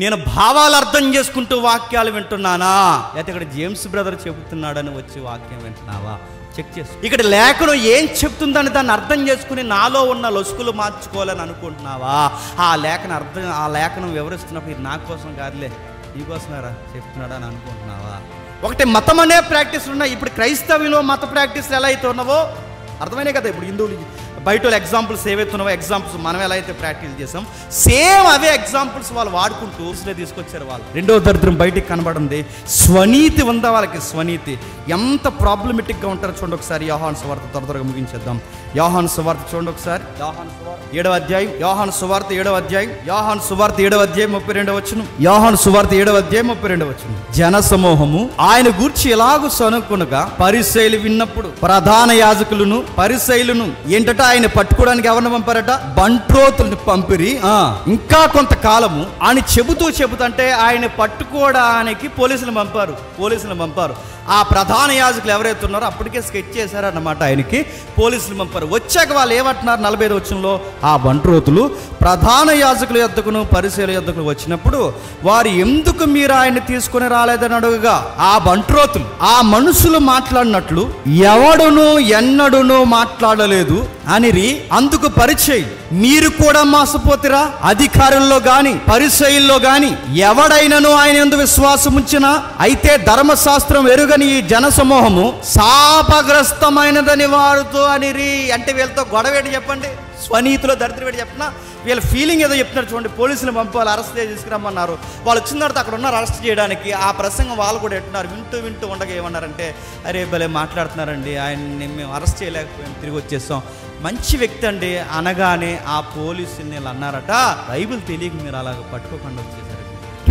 నేను భావాలు అర్థం చేసుకుంటూ వాక్యాలు వింటున్నానా, లేకపోతే ఇక్కడ జేమ్స్ బ్రదర్ చెబుతున్నాడని వచ్చి వాక్యం వింటున్నావా చెక్ చేసు. ఇక్కడ లేఖనం ఏం చెప్తుందని దాన్ని అర్థం చేసుకుని నాలో ఉన్న లొసుకులు మార్చుకోవాలని అనుకుంటున్నావా? ఆ లేఖనం వివరిస్తున్నప్పుడు ఇది నా కోసం కాదులే, నీకోసమేరా చెప్తున్నాడా అని అనుకుంటున్నావా? ఒకటి మతం అనే ప్రాక్టీస్ ఉన్నాయి. ఇప్పుడు క్రైస్తవులో మత ప్రాక్టీస్లు ఎలా అయితే ఉన్నావో అర్థమైనాయి కదా. ఇప్పుడు హిందువులు బయట ఎగ్జాంపుల్స్ ఏవైతే ఉన్నావో ఎగ్జాంపుల్స్ మనం ఎలా అయితే ప్రాక్టీస్ చేసాం, సేమ్ అవే ఎగ్జాంపుల్స్ వాళ్ళు వాడుకుంటూ తీసుకొచ్చారు. వాళ్ళు రెండో దరిద్రం బయటికి కనబడింది, స్వనీతి ఉందా వాళ్ళకి. స్వనీతి ఎంత ప్రాబ్లమెటిక్గా ఉంటారో చూడండి ఒకసారి. యోహాను సువార్త త్వరగా ముగించేద్దాం. యోహాను సువార్త చూడండి ఒకసారి. యోహాను సువార్త 7వ అధ్యాయం, యోహాను సువార్త 7వ అధ్యాయం, యోహాను సువార్త 7వ అధ్యాయం 32వ వచనం. యోహాను సువార్త 7వ అధ్యాయం 32వ వచనం. జన సమూహము ఆయన గూర్చి ఎలాగూ సనుకునగా పరిసయ్యులు విన్నప్పుడు ప్రధాన యాజకులను పరిసయ్యులను ఏంటట ఆయన పట్టుకోవడానికి ఎవరిని పంపారట? బంట్రోతుల్ని పంపిరి. ఇంకా కొంతకాలము ఆయన చెబుతుంటే ఆయన పట్టుకోవడానికి పోలీసులు పంపారు. ఆ ప్రధాన యాజకులు ఎవరైతే ఉన్నారో అప్పటికే స్కెచ్ చేశారన్నమాట. ఆయనకి పోలీసులు పంపారు. వచ్చాక వాళ్ళు ఏమంటున్నారు 45వ వచనంలో, ఆ బంట్రోతులు ప్రధాన యాజకుల యొద్దకును పరిసయ్యుల యొద్దకు వచ్చినప్పుడు వారు ఎందుకు మీరు ఆయన్ని తీసుకుని రాలేదని అడుగుగా, ఆ బంట్రోతులు ఆ మనుషులు మాట్లాడినట్లు ఎవడును ఎన్నడును మాట్లాడలేదు అనిరి. అందుకు పరిచయం మీరు కూడా మోసపోతిరా? అధికారుల్లో గాని పరిసయ్యుల్లో గాని ఎవడైనను ఆయన యందు విశ్వాసం ఉంచినా అయితే ధర్మశాస్త్రం ఎరుగని ఈ జన సమూహము శాపగ్రస్తమైనదని వారుతో అనిరి. అంటే వీళ్ళతో గొడవేటి చెప్పండి, స్వనీతిలో దరిద్రవేటి చెప్పినా వీళ్ళ ఫీలింగ్ ఏదో చెప్తున్నారు చూడండి. పోలీసులు పంపాలి, అరెస్ట్ చేసి తీసుకురమ్మన్నారు. వాళ్ళు వచ్చిన తర్వాత అక్కడ ఉన్నారు అరెస్ట్ చేయడానికి. ఆ ప్రసంగం వాళ్ళు కూడా ఎట్టున్నారు. వింటూ ఉండగా ఏమన్నారంటే, అరే భలే మాట్లాడుతున్నారండి, ఆయన్ని మేము అరెస్ట్ చేయలేకపోయాం, తిరిగి వచ్చేసాం, మంచి వ్యక్తి అండి అనగానే ఆ పోలీసుని వీళ్ళు అన్నారట, బైబిల్ తెలియక మీరు అలాగ పట్టుకోకుండా వచ్చేసారు.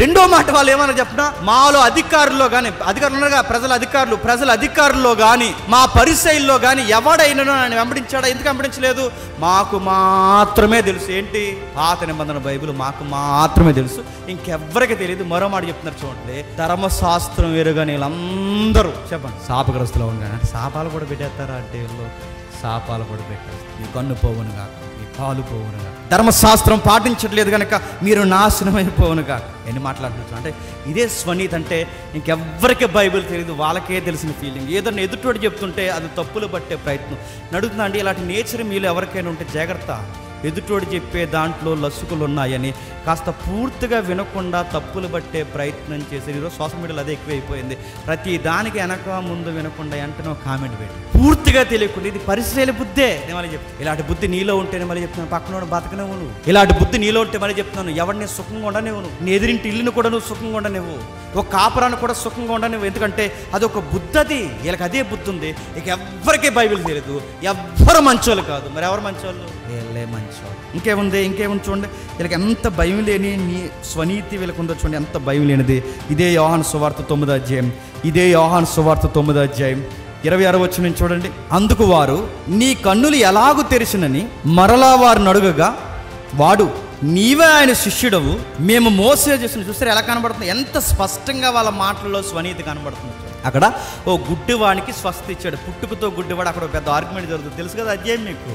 రెండో మాట వాళ్ళు ఏమన్నా చెప్పినా, మాలో అధికారుల్లో కానీ, అధికారులు ఉన్నారుగా ప్రజల అధికారుల్లో కానీ మా పరిసయ్యుల్లో కానీ ఎవడైనా ఆయన వెంబడించాడా? ఎందుకు వెంబడించలేదు? మాకు మాత్రమే తెలుసు. ఏంటి? పాత నిబంధన బైబిల్ మాకు మాత్రమే తెలుసు, ఇంకెవ్వరికి తెలియదు. మరో మాట చెప్తున్నారు చూడండి, ధర్మశాస్త్రం ఎరుగని వీళ్ళందరూ చెప్పండి శాపగ్రస్తులు ఉండగా. శాపాలు కూడా పెట్టేస్తారా అంటే వీళ్ళు శాపాలు కూడా పెట్టారు. మీ కన్ను పోవునుగా, మీ కాలు పోవునుగా, ధర్మశాస్త్రం పాటించట్లేదు కనుక మీరు నాశనమైపోవునుగా. ఎన్ని మాట్లాడుతున్నారు అంటే ఇదే స్వనీతి. అంటే ఇంకెవ్వరికి బైబిల్ తెలియదు, వాళ్ళకే తెలిసిన ఫీలింగ్. ఏదన్నా ఎదుటోడు చెప్తుంటే అది తప్పులు పట్టే ప్రయత్నం నడుగుతుందా అండి? ఇలాంటి నేచర్ మీలో ఎవరికైనా ఉంటే జాగ్రత్త. ఎదుటోడు చెప్పే దాంట్లో లసుకులు ఉన్నాయని కాస్త పూర్తిగా వినకుండా తప్పులు పట్టే ప్రయత్నం చేసి, ఈరోజు సోషల్ మీడియాలో అదే ఎక్కువైపోయింది. ప్రతి దానికి వెనక ముందు వినకుండా వెంటనే కామెంట్ పెట్టి పూర్తిగా తెలియకుండా ఇది పరిశీలన బుద్ధే. నేను మళ్ళీ చెప్తాను, ఇలాంటి బుద్ధి నీలో ఉంటేనే మళ్ళీ చెప్తున్నాను, పక్కన బతకనేవు నువ్వు. ఇలాంటి బుద్ధి నీలో ఉంటే మళ్ళీ చెప్తున్నాను, ఎవరిని సుఖంగా ఉండనివ్వు నువ్వు. నీ ఎదిరింటి ఇల్లుని కూడా నువ్వు సుఖంగా ఉండనివ్వు, ఒక కాపురాన్ని కూడా సుఖంగా ఉండనివ్వు. ఎందుకంటే అదొక బుద్ధి, అది వీళ్ళకి అదే బుద్ధి ఉంది. ఇక ఎవ్వరికీ బైబిల్ తెలియదు, ఎవ్వరు మంచోళ్ళు కాదు. మరి ఎవరు మంచోళ్ళు? వీళ్ళే మంచోళ్ళు. ఇంకేముంది చూడండి, వీళ్ళకి ఎంత భయం లేని నీ స్వనీతి వీళ్ళకి ఉందో చూడండి, ఎంత భయం లేనిది. ఇదే యోహాను సువార్త 9వ అధ్యాయం, 26వ వచనం చూడండి. అందుకు వారు నీ కన్నులు ఎలాగూ తెరిచినని మరలా వారిని అడుగగా వాడు నీవే ఆయన శిష్యుడవు, మేము మోసే చేసిన. చూస్తే ఎలా కనబడుతుంది, ఎంత స్పష్టంగా వాళ్ళ మాటల్లో స్వనీతి కనబడుతుంది. అక్కడ ఓ గుడ్డివాడికి స్వస్థ ఇచ్చాడు, పుట్టుకతో గుడ్డివాడు. అక్కడ పెద్ద ఆర్గ్యుమెంట్ జరుగుతుంది, తెలుసు కదా అధ్యాయం మీకు.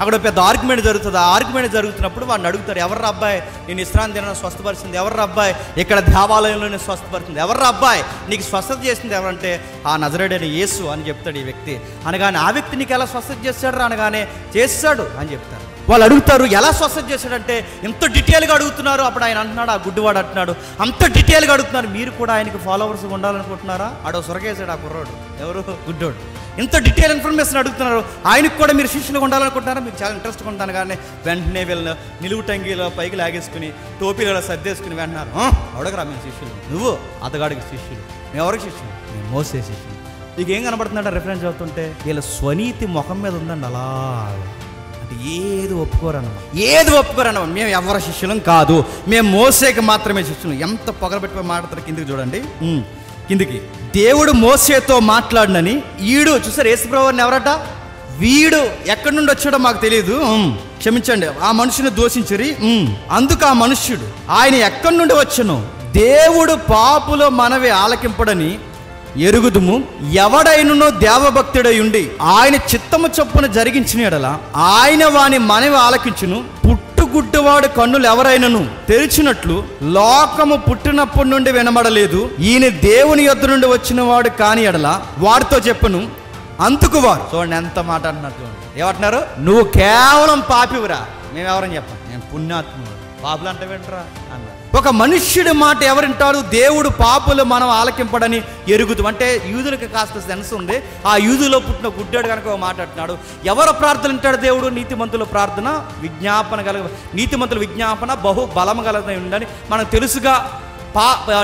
అక్కడ పెద్ద ఆర్గ్యుమెంట్ జరుగుతుంది. ఆ ఆర్గ్యుమెంట్ జరుగుతున్నప్పుడు వాడిని అడుగుతారు, ఎవర్రా అబ్బాయి నేను విశ్రాంతి దినాన్ని స్వస్థపరిచింది? ఎవర్రా అబ్బాయి ఇక్కడ దేవాలయంలోనే స్వస్థపరిచింది? ఎవర్రా అబ్బాయి నీకు స్వస్థత చేసింది ఎవరంటే, ఆ నజరేయుడైన యేసు అని చెప్తాడు ఈ వ్యక్తి. అనగానే ఆ వ్యక్తి నీకు ఎలా స్వస్థత చేశాడు అనగానే, చేశాడు అని చెప్తారు. వాళ్ళు అడుగుతారు, ఎలా స్వస్థత చేశాడంటే ఎంత డీటెయిల్గా అడుగుతున్నారు. అప్పుడు ఆయన అంటున్నాడు, ఆ గుడ్డివాడు అంటున్నాడు, అంత డీటెయిల్గా అడుగుతున్నారు, మీరు కూడా ఆయనకి ఫాలోవర్స్ ఉండాలనుకుంటున్నారా? ఆడో సొరకేసాడు ఆ కుర్రోడు, ఎవరు? గుడ్డోడు. ఇంత డీటెయిల్ ఇన్ఫర్మేషన్ అడుగుతున్నారు, ఆయనకు కూడా మీరు శిష్యులు ఉండాలనుకుంటున్నారా? మీకు చాలా ఇంట్రెస్ట్గా ఉంటాను. కానీ వెంటనే వీళ్ళని నిలువు టంగీలో పైకి లాగేసుకుని టోపీలో సర్దేసుకుని వెంటన్నారు, అడగరా మేము శిష్యులు, నువ్వు అతగాడికి శిష్యులు, మేము ఎవరికి శిష్యులు? మేము మోసే శిష్యులు. మీకు ఏం కనబడుతుందంటే రిఫరెన్స్ అవుతుంటే వీళ్ళ స్వనీతి ముఖం మీద ఉందండి. అలా అంటే ఏది ఒప్పుకోరన్నమాట. మేము ఎవరి శిష్యులం కాదు, మేము మోసేకి మాత్రమే శిష్యులు. ఎంత పొగరబెట్టుకుని మాట్లాడతారు. కిందికి చూడండి, కిందికి. దేవుడు మోసేతో మాట్లాడినని ఈడు చూసారు, యేసుప్రభువుని ఎవరట? వీడు ఎక్కడి నుండి వచ్చాడో మాకు తెలియదు, క్షమించండి, ఆ మనుషుని దూషించిరి. అందుకు ఆ మనుష్యుడు ఆయన ఎక్కడి నుండి వచ్చును, దేవుడు పాపుల మనవి ఆలకింపడని ఎరుగుదుము. ఎవడైనను దేవభక్తుడై ఉండి ఆయన చిత్తము చొప్పున జరిగించిన యెడల ఆయన వాని మనవి ఆలకించును. పుట్టు గుడ్డివాడు కన్నులు ఎవరైనను తెరిచినట్లు లోకము పుట్టినప్పటి నుండి వినబడలేదు, ఈయన దేవుని యొద్ద నుండి వచ్చిన వాడు కాని ఎడల వారితో చెప్పను. అందుకు వారు, చూడండి ఎంత మాట అంటున్నారు చూడండి, ఏమంటున్నారు? నువ్వు కేవలం పాపివురా, మేమెవరని చెప్పాను, నేను పుణ్యాత్ముడు, పాపులు అంటే వింటరా అన్నారు. ఒక మనుష్యుడి మాట ఎవరింటాడు? దేవుడు పాపులు మనం ఆలకింపడని ఎరుగుతాం. అంటే యూదులకు కాస్త సెన్స్ ఉంది. ఆ యూదులో పుట్టిన గుడ్డాడు కనుక ఒక మాట అంటున్నాడు. ఎవరు ప్రార్థన అంటాడు దేవుడు? నీతిమంతుల ప్రార్థన విజ్ఞాపన నీతిమంతుల విజ్ఞాపన బహు బలం కలదై ఉందని మనకు తెలుసుగా.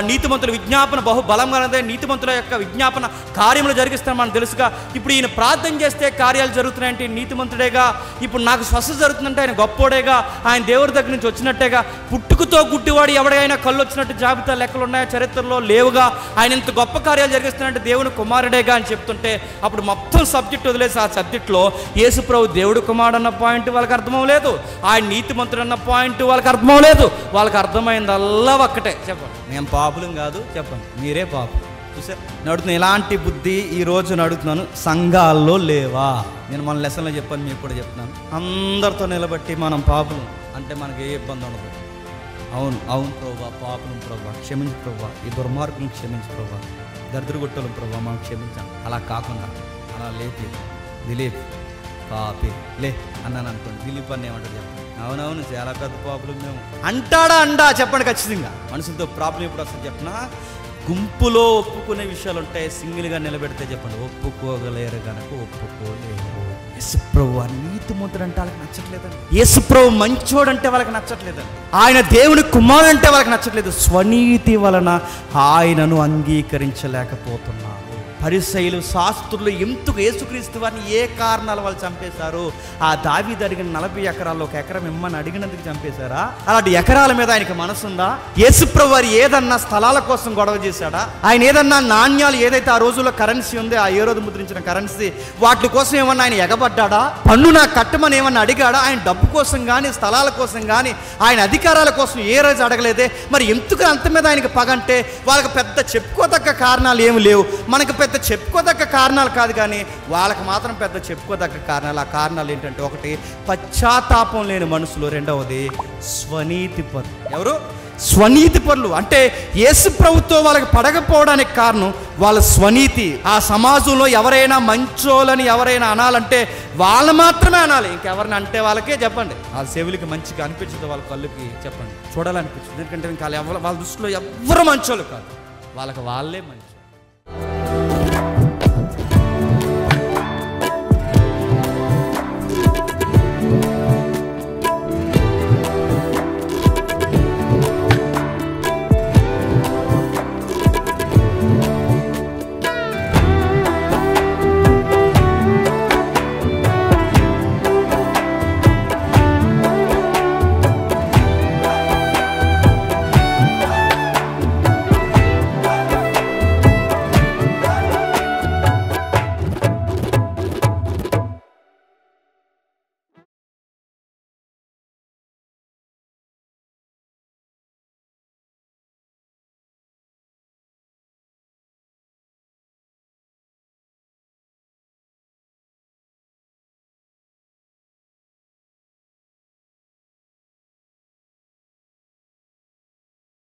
నీతిమంతుల విజ్ఞాపన బహు బలం కలదే, నీతిమంతుల యొక్క విజ్ఞాపన కార్యములు జరిగిస్తాను మనం తెలుసుగా. ఇప్పుడు ఈయన ప్రార్థన చేస్తే కార్యాలు జరుగుతున్నాయంటే నీతిమంతుడేగా. ఇప్పుడు నాకు స్వస్థత జరుగుతుందంటే ఆయన గొప్పోడేగా, ఆయన దేవుడి దగ్గర నుంచి వచ్చినట్టేగా. పుట్టుకతో గుడ్డివాడు ఎవడైనా కళ్ళు వచ్చినట్టు జాబితా లెక్కలు ఉన్నాయా? చరిత్రలో లేవుగా. ఆయన ఇంత గొప్ప కార్యాలు జరిగిస్తున్నాడంటే దేవుని కుమారుడేగా అని చెప్తుంటే అప్పుడు మొత్తం సబ్జెక్ట్ వదిలేసి ఆ సబ్జెక్ట్లో యేసుప్రభు దేవుడు కుమారుడు అన్న పాయింట్ వాళ్ళకి అర్థమవలేదు, ఆయన నీతిమంతుడు అన్న పాయింట్ వాళ్ళకి అర్థమవలేదు. వాళ్ళకి అర్థమైందల్లా ఒక్కటే, చెప్పండి మేము పాపులం కాదు, చెప్పండి మీరే పాపు. చూసారు నడుతున్నా. ఇలాంటి బుద్ధి ఈరోజు నడుతున్నాను. సంఘాల్లో లేవా? నేను మన లెసన్లో చెప్పాను, మీకు కూడా చెప్తున్నాను. అందరితో నిలబట్టి మనం పాపులం అంటే మనకి ఏ ఇబ్బంది ఉండదు. అవును అవును ప్రభువా, పాపులం ప్రభువా, క్షమించు ప్రభువా, ఈ దుర్మార్గులను క్షమించు ప్రభువా, దరిద్రగొట్టలం ప్రభువా, మనం క్షమించాం. అలా కాకుండా అలా లేపి దిలీప్ పాపి లే అన్నాను అనుకోండి, దిలీప్ అని ఏమంటారు చెప్పండి? అవునవును చాలా పెద్ద ప్రాబ్లం మేము అంటాడా చెప్పండి. ఖచ్చితంగా మనుషులతో ప్రాబ్లం ఎప్పుడు వస్తుంది చెప్పినా, గుంపులో ఒప్పుకునే విషయాలు ఉంటాయి, సింగిల్గా నిలబెడితే చెప్పండి ఒప్పుకోగలేరు కనుక ఒప్పుకోలేరు. యేసుప్రభు నీతిమంతుడు అంటే వాళ్ళకి నచ్చట్లేదండి. యేసుప్రభు మంచోడు అంటే వాళ్ళకి నచ్చట్లేదండి. ఆయన దేవుని కుమారుడు అంటే వాళ్ళకి నచ్చట్లేదు. స్వనీతి వలన ఆయనను అంగీకరించలేకపోతున్నారు. పరిసయ్యులు శాస్త్రులు ఎందుకు యేసుక్రీస్తు వారిని ఏ కారణాల వాళ్ళు చంపేశారు? ఆ దావీదు అడిగిన 40 ఎకరాల్లో 1 ఎకరం ఇమ్మని అడిగినందుకు చంపేశారా? అలాంటి ఎకరాల మీద ఆయనకి మనసుందా? యేసుప్రభు వారు ఏదన్నా స్థలాల కోసం గొడవ చేశాడా? ఆయన ఏదన్నా నాణ్యాలు ఏదైతే ఆ రోజుల్లో కరెన్సీ ఉందో, ఆ ఏరోదు ముద్రించిన కరెన్సీ, వాటి కోసం ఏమన్నా ఆయన ఎగబడ్డా? పన్ను నాకు కట్టమని ఏమన్నా అడిగాడా? ఆయన డబ్బు కోసం కానీ స్థలాల కోసం కానీ ఆయన అధికారాల కోసం ఏ రోజు అడగలేదే. మరి ఎందుకు అంత మీద ఆయనకి పగంటే? వాళ్ళకి పెద్ద చెప్పుకోదగ్గ కారణాలు ఏమి లేవు. మనకు పెద్ద చెప్పుకోదగ్గ కారణాలు కాదు, కానీ వాళ్ళకి మాత్రం పెద్ద చెప్పుకోదగ్గ కారణాలు. ఆ కారణాలు ఏంటంటే, ఒకటి పశ్చాత్తాపం లేని మనుషులు, రెండవది స్వనీతి పరులు. ఎవరు? స్వనీతి పరులు. అంటే యేసు ప్రభుతో వాళ్ళకి పడకపోవడానికి కారణం వాళ్ళ స్వనీతి. ఆ సమాజంలో ఎవరైనా మంచోళ్ళని ఎవరైనా అనాలంటే వాళ్ళు మాత్రమే అనాలి, ఇంకెవరిని అంటే వాళ్ళకే చెప్పండి వాళ్ళ చెవులకి మంచిగా అనిపించదు, వాళ్ళ కళ్ళుకి చెప్పండి చూడాలనిపించదు. ఎందుకంటే ఇంకా వాళ్ళ దృష్టిలో ఎవరు మంచోళ్ళు కాదు, వాళ్ళకి వాళ్ళే మంచి.